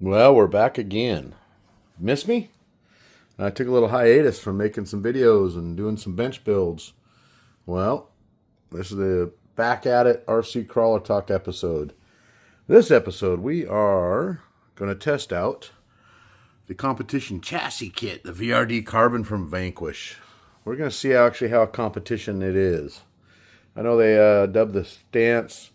Well, we're back again. Miss me? I took a little hiatus from making some videos and doing some bench builds. Well, this is the Back at It RC Crawler Talk episode. This episode, we are going to test out the competition chassis kit, the VRD Carbon from Vanquish. We're going to see how a competition it is. I know they dubbed the Stance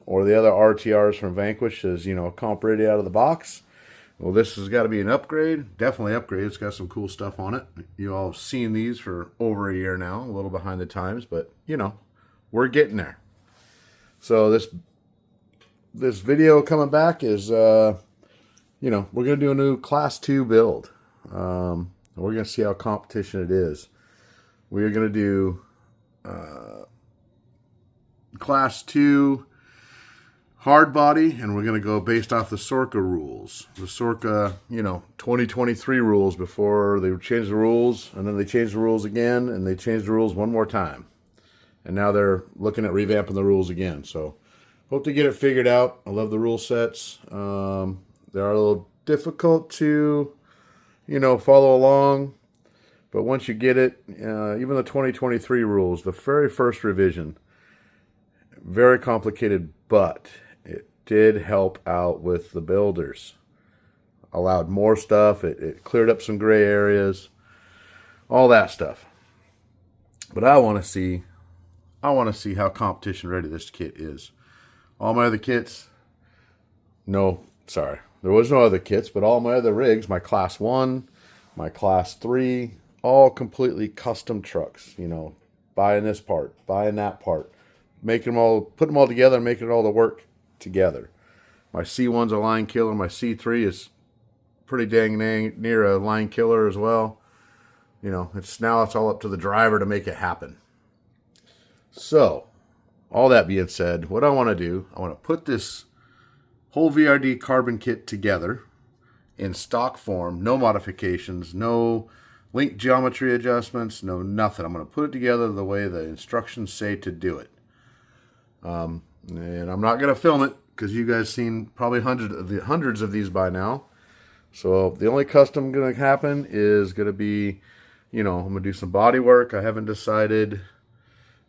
or the other RTRs from Vanquish as, comp ready out of the box. Well, this has got to be an upgrade. Definitely upgrade. It's got some cool stuff on it. You all have seen these for over a year now, a little behind the times, but, we're getting there. So this video coming back is, we're going to do a new Class 2 build. We're going to see how competition it is. We are going to do Class 2 hard body, and we're going to go based off the Sorrca rules. The Sorrca, 2023 rules before they changed the rules, and then they changed the rules again, and they changed the rules one more time. And now they're looking at revamping the rules again. So hope to get it figured out. I love the rule sets. They are a little difficult to, follow along. But once you get it, even the 2023 rules, the very first revision, very complicated, but it did help out with the builders. Allowed more stuff. It cleared up some gray areas. All that stuff. But I want to see how competition ready this kit is. All my other kits, there was no other kits, but all my other rigs, my Class 1, my Class 3, all completely custom trucks. Buying this part, buying that part, putting them all together and making it all to work together. My C1's a line killer. My C3 is pretty dang near a line killer as well. It's all up to the driver to make it happen. So, all that being said, what I want to do, I want to put this whole VRD carbon kit together in stock form, no modifications, no link geometry adjustments, no nothing. I'm going to put it together the way the instructions say to do it. And I'm not going to film it because you guys seen probably hundreds of these by now. So the only custom going to happen is going to be, I'm going to do some body work. I haven't decided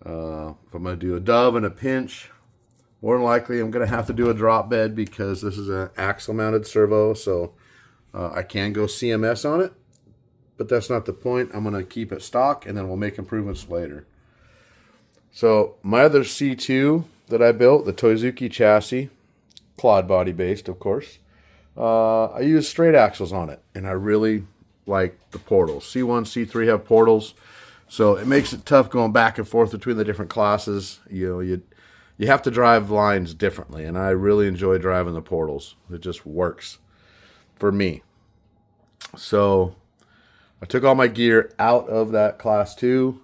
if I'm going to do a dove and a pinch. More than likely, I'm going to have to do a drop bed because this is an axle mounted servo. So I can go CMS on it, but that's not the point. I'm going to keep it stock and then we'll make improvements later. So my other C2 that I built, the Toizuki chassis, clod body based, of course, I use straight axles on it, and I really like the portals. C1, C3 have portals, so it makes it tough going back and forth between the different classes. You have to drive lines differently, and I really enjoy driving the portals. It just works for me. So I took all my gear out of that Class 2.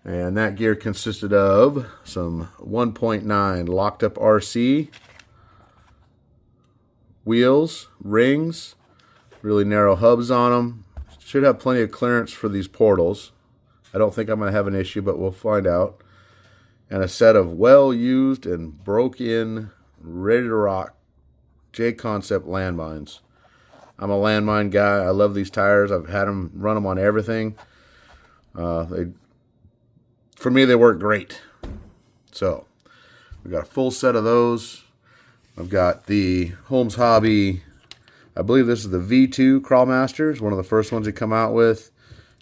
And that gear consisted of some 1.9 locked up RC, wheels, rings, really narrow hubs on them. Should have plenty of clearance for these portals. I don't think I'm going to have an issue, but we'll find out. And a set of well-used and broke-in, ready to rock J-Concept landmines. I'm a landmine guy. I love these tires. I've had them, run them on everything. For me, they work great. So, we've got a full set of those. I've got the Holmes Hobby, I believe this is the V2 Crawlmasters, one of the first ones they come out with.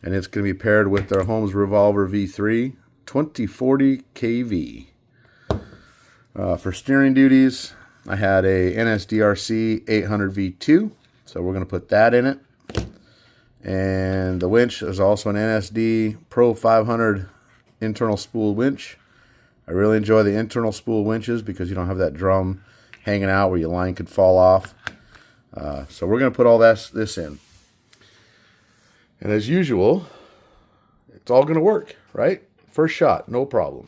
And it's going to be paired with their Holmes Revolver V3, 2040 KV. For steering duties, I had a NSDRC 800 V2, so we're going to put that in it. And the winch is also an NSD Pro 500 internal spool winch. I really enjoy the internal spool winches because you don't have that drum hanging out where your line could fall off. So we're going to put all this in. And as usual, it's all going to work, right? First shot, no problem.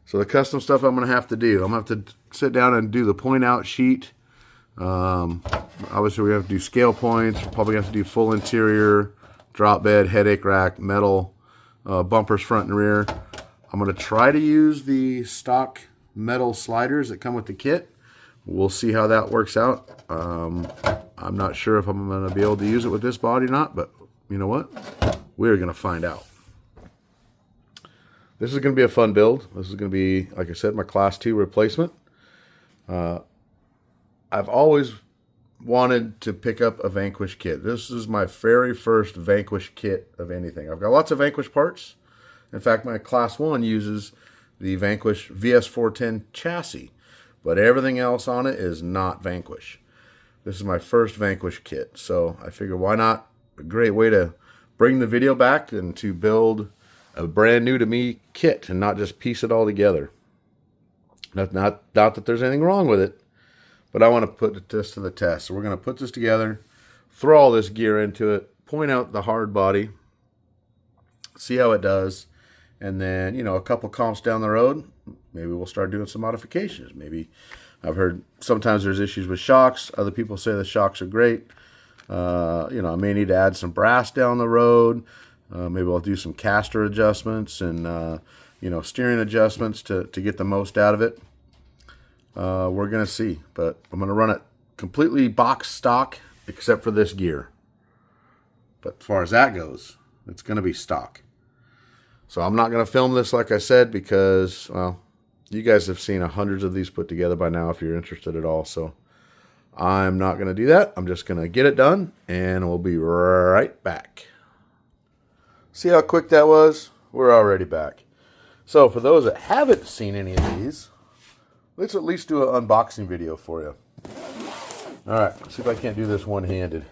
So the custom stuff I'm going to have to do, I'm going to have to sit down and do the point out sheet. Obviously we have to do scale points. We'll probably have to do full interior, drop bed, headache rack, metal, bumpers front and rear. I'm going to try to use the stock metal sliders that come with the kit, we'll see how that works out. I'm not sure if I'm going to be able to use it with this body or not, but you know what? We're going to find out. This is going to be a fun build. This is going to be, like I said, my Class 2 replacement. I've always wanted to pick up a Vanquish kit. This is my very first Vanquish kit of anything. I've got lots of Vanquish parts. In fact, my Class 1 uses the Vanquish VS410 chassis, but everything else on it is not Vanquish. This is my first Vanquish kit, so I figure why not? A great way to bring the video back and to build a brand new to me kit and not just piece it all together. Not that there's anything wrong with it, but I want to put this to the test. So we're going to put this together, throw all this gear into it, point out the hard body, see how it does, and then, you know, a couple comps down the road, maybe we'll start doing some modifications. Maybe I've heard sometimes there's issues with shocks. Other people say the shocks are great. You know, I may need to add some brass down the road. Maybe I'll do some caster adjustments and, you know, steering adjustments to get the most out of it. We're going to see, but I'm going to run it completely box stock except for this gear. But as far as that goes, it's going to be stock. So I'm not going to film this, like I said, because, well, you guys have seen hundreds of these put together by now if you're interested at all. So I'm not going to do that. I'm just going to get it done, and we'll be right back. See how quick that was? We're already back. So for those that haven't seen any of these, let's at least do an unboxing video for you. All right, let's see if I can't do this one-handed.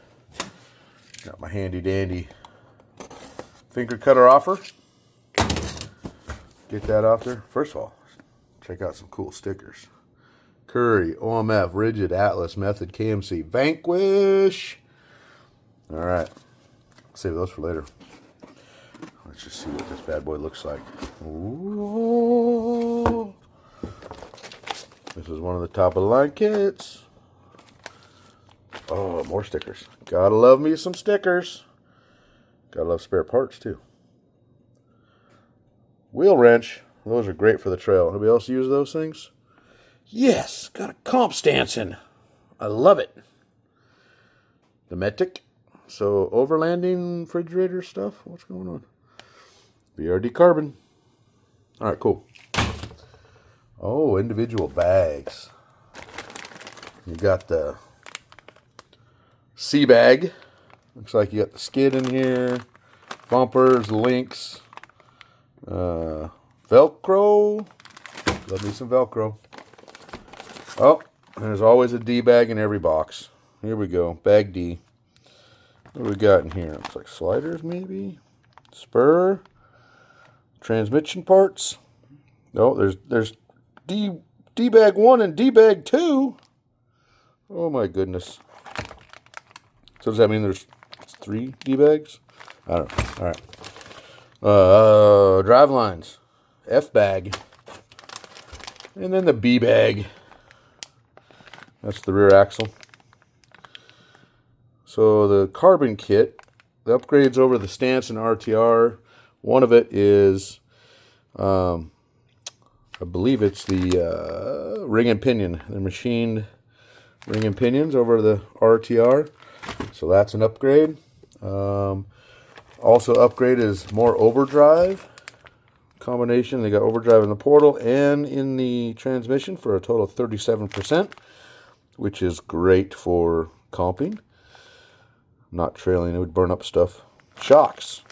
Got my handy dandy finger cutter offer. Get that off there. First of all, check out some cool stickers. Curry, OMF, Rigid, Atlas, Method, KMC, Vanquish. All right, save those for later. Let's just see what this bad boy looks like. Ooh. This is one of the top of the line kits. Oh, more stickers. Gotta love me some stickers. Gotta love spare parts too. Wheel wrench. Those are great for the trail. Anybody else use those things? Yes, got a comp stanchion. I love it. The Metic. So overlanding refrigerator stuff. What's going on? BRD carbon. All right, cool. Oh, individual bags. You got the sea bag. Looks like you got the skid in here, bumpers, links, Velcro. Love me some Velcro. Oh, there's always a D bag in every box. Here we go, bag D. What do we got in here? Looks like sliders, maybe. Spur. Transmission parts. Oh, there's D bag 1 and D bag 2. Oh my goodness. So does that mean there's 3 D bags? I don't know. All right. Drive lines. F bag. And then the B bag. That's the rear axle. So the carbon kit, the upgrades over the stance and RTR. One of it is, I believe it's the ring and pinion. The machined ring and pinions over the RTR. So that's an upgrade. Also upgrade is more overdrive combination. They got overdrive in the portal and in the transmission for a total of 37%, which is great for comping. Not trailing, it would burn up stuff. Shocks.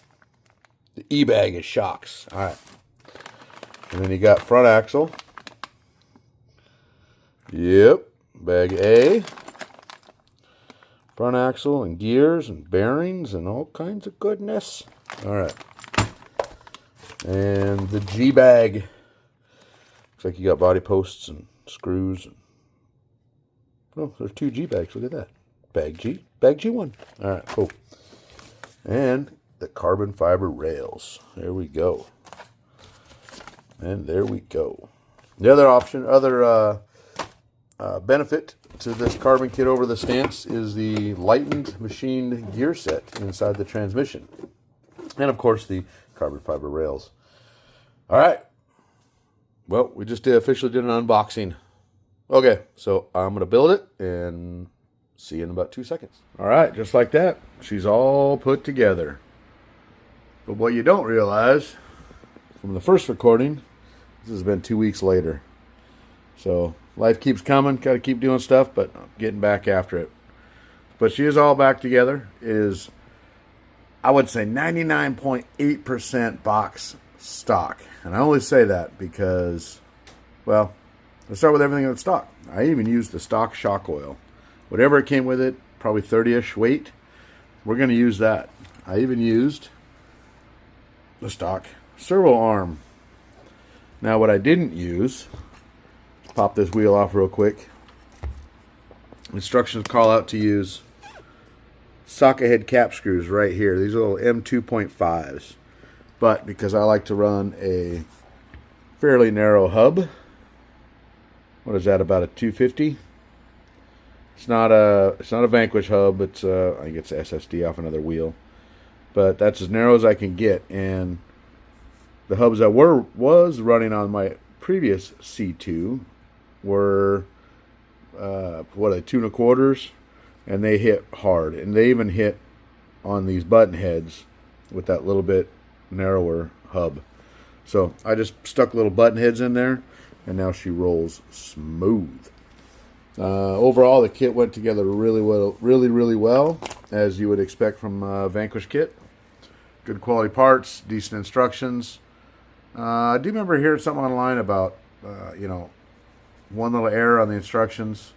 The E-bag is shocks. All right. And then you got front axle. Yep. Bag A. Front axle and gears and bearings and all kinds of goodness. All right. And the G-bag. Looks like you got body posts and screws. Oh, there's 2 G-bags. Look at that. Bag G. Bag G1. All right, cool. And the carbon fiber rails. There we go. And there we go. The other option, benefit to this carbon kit over the stance is the lightened machined gear set inside the transmission. And of course the carbon fiber rails. All right. Well, we just officially did an unboxing. Okay, so I'm going to build it and see you in about 2 seconds. All right, just like that, she's all put together. But what you don't realize from the first recording, this has been 2 weeks later. So life keeps coming, got to keep doing stuff, but I'm getting back after it. But she is all back together. It is, I would say, 99.8% box stock. And I only say that because, well, let's start with everything that's stock. I even used the stock shock oil. Whatever it came with it, probably 30-ish weight, we're going to use that. I even used the stock servo arm. Now what I didn't use, let's pop this wheel off real quick. Instructions call out to use socket head cap screws right here. These are little M2.5s. But because I like to run a fairly narrow hub, what is that, about a 250? It's not a Vanquish hub. It's I think it's SSD off another wheel, but that's as narrow as I can get. And the hubs that was running on my previous C2 were what, a 2 1/4, and they hit hard, and they even hit on these button heads with that little bit narrower hub. So I just stuck little button heads in there, and now she rolls smooth. Overall, the kit went together really well, as you would expect from a Vanquish kit. Good quality parts, decent instructions. I do remember hearing something online about, one little error on the instructions.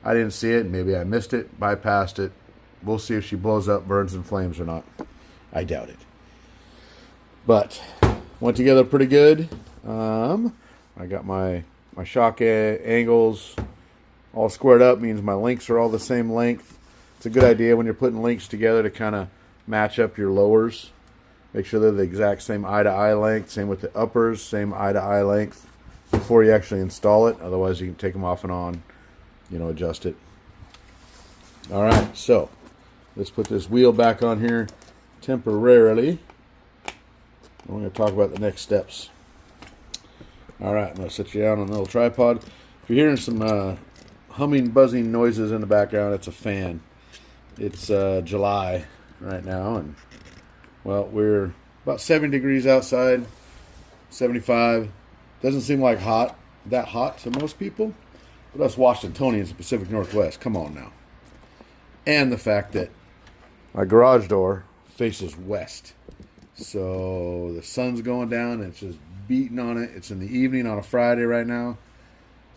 I didn't see it. Maybe I missed it, bypassed it. We'll see if she blows up, burns in flames or not. I doubt it. But went together pretty good. I got my shock angles all squared up, means my links are all the same length. It's a good idea when you're putting links together to kind of match up your lowers. Make sure they're the exact same eye-to-eye length. Same with the uppers, same eye-to-eye length before you actually install it. Otherwise, you can take them off and on, adjust it. All right, so let's put this wheel back on here temporarily. We're going to talk about the next steps. All right, I'm going to sit you down on a little tripod. If you're hearing some humming, buzzing noises in the background, it's a fan. It's July right now, and, well, we're about 70 degrees outside, 75. Doesn't seem like that hot to most people, but us Washingtonians in the Pacific Northwest, come on now. And the fact that my garage door faces west. So the sun's going down, and it's just beating on it. It's in the evening on a Friday right now,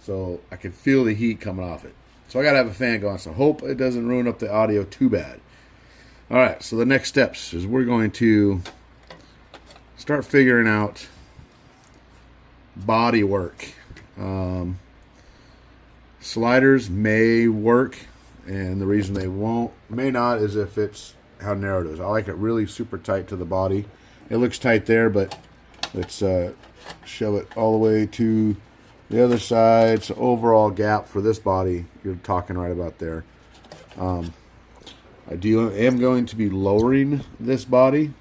so I can feel the heat coming off it. So I got to have a fan going, so hope it doesn't ruin up the audio too bad. All right, so the next steps is we're going to start figuring out body work. Sliders may work, and the reason they may not, is if it's how narrow it is. I like it really super tight to the body. It looks tight there, but let's shove it all the way to the other side. So overall gap for this body, you're talking right about there. I am going to be lowering this body.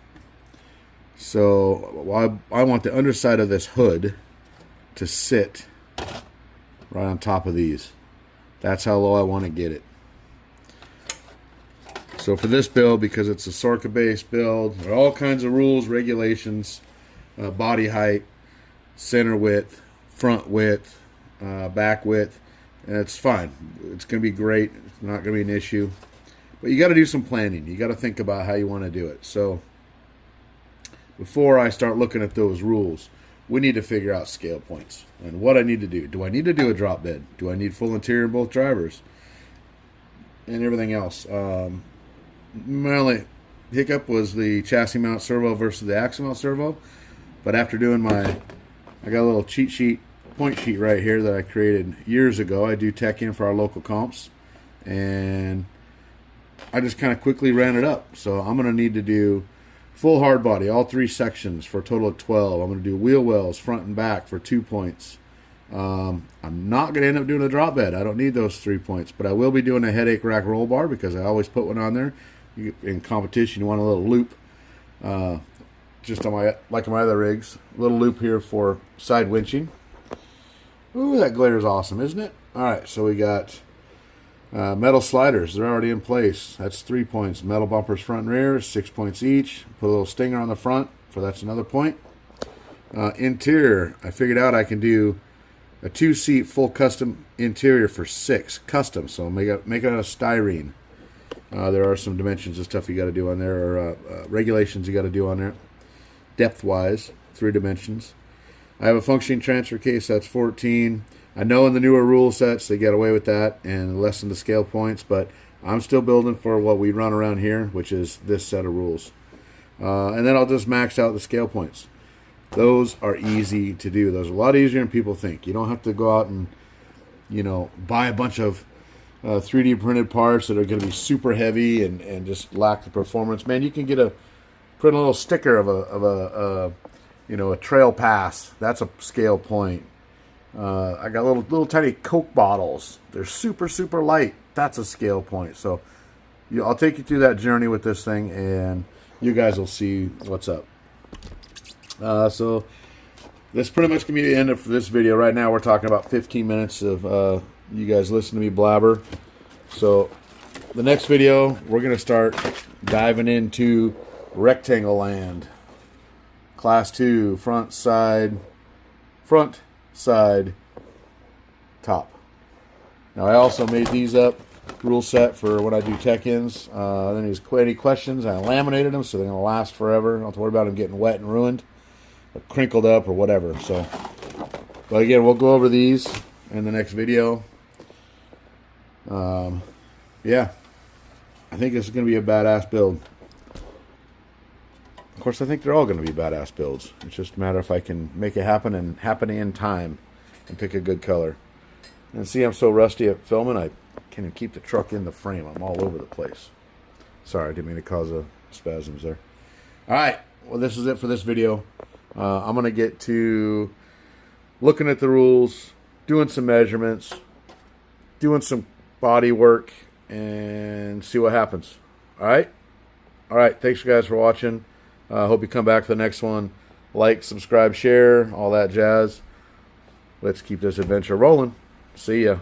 So I want the underside of this hood to sit right on top of these. That's how low I want to get it. So for this build, because it's a Sorrca based build, there are all kinds of rules, regulations, body height, center width, front width, back width, and it's fine. It's going to be great. It's not going to be an issue. But you got to do some planning. You got to think about how you want to do it. So before I start looking at those rules, we need to figure out scale points and what I need to do. Do I need to do a drop bed? Do I need full interior in both drivers? And everything else. My only hiccup was the chassis mount servo versus the axle mount servo. But after doing I got a little cheat sheet, point sheet right here that I created years ago. I do tech in for our local comps, and I just kind of quickly ran it up. So I'm going to need to do full hard body, all 3 sections for a total of 12. I'm going to do wheel wells front and back for 2 points. I'm not going to end up doing a drop bed. I don't need those 3 points, but I will be doing a headache rack roll bar because I always put one on there. In competition, you want a little loop, just on like my other rigs. A little loop here for side winching. Ooh, that glare is awesome, isn't it? All right, so we got metal sliders. They're already in place. That's 3 points. Metal bumpers front and rear, 6 points each. Put a little stinger on the front, for that's another point. Interior, I figured out I can do a 2-seat full custom interior for 6. Custom, so make it out of styrene. There are some dimensions and stuff you got to do on there, or regulations you got to do on there. Depth-wise, 3 dimensions. I have a functioning transfer case, that's 14. I know in the newer rule sets they get away with that and lessen the scale points, but I'm still building for what we run around here, which is this set of rules. And then I'll just max out the scale points. Those are easy to do. Those are a lot easier than people think. You don't have to go out and, you know, buy a bunch of 3D printed parts that are going to be super heavy and just lack the performance. Man, you can put a little sticker of a trail pass. That's a scale point. I got little tiny Coke bottles. They're super light. That's a scale point. So I'll take you through that journey with this thing, and you guys will see what's up. So that's pretty much going to be the end of this video. Right now we're talking about 15 minutes of you guys listen to me blabber. So the next video we're going to start diving into rectangle land. Class 2, front, side, top. Now I also made these up, rule set for when I do tech-ins. Then there's any questions, I laminated them so they're going to last forever. Don't have to worry about them getting wet and ruined, or crinkled up or whatever. So, but again, we'll go over these in the next video. Yeah, I think this is going to be a badass build. Of course, I think they're all going to be badass builds. It's just a matter if I can make it happen and happen in time and pick a good color. And see, I'm so rusty at filming, I can't even keep the truck in the frame. I'm all over the place. Sorry, I didn't mean to cause spasms there. All right, well, this is it for this video. I'm going to get to looking at the rules, doing some measurements, doing some body work, and see what happens. All right? All right, thanks, guys, for watching. Hope you come back for the next one. Like, subscribe, share, all that jazz. Let's keep this adventure rolling. See ya.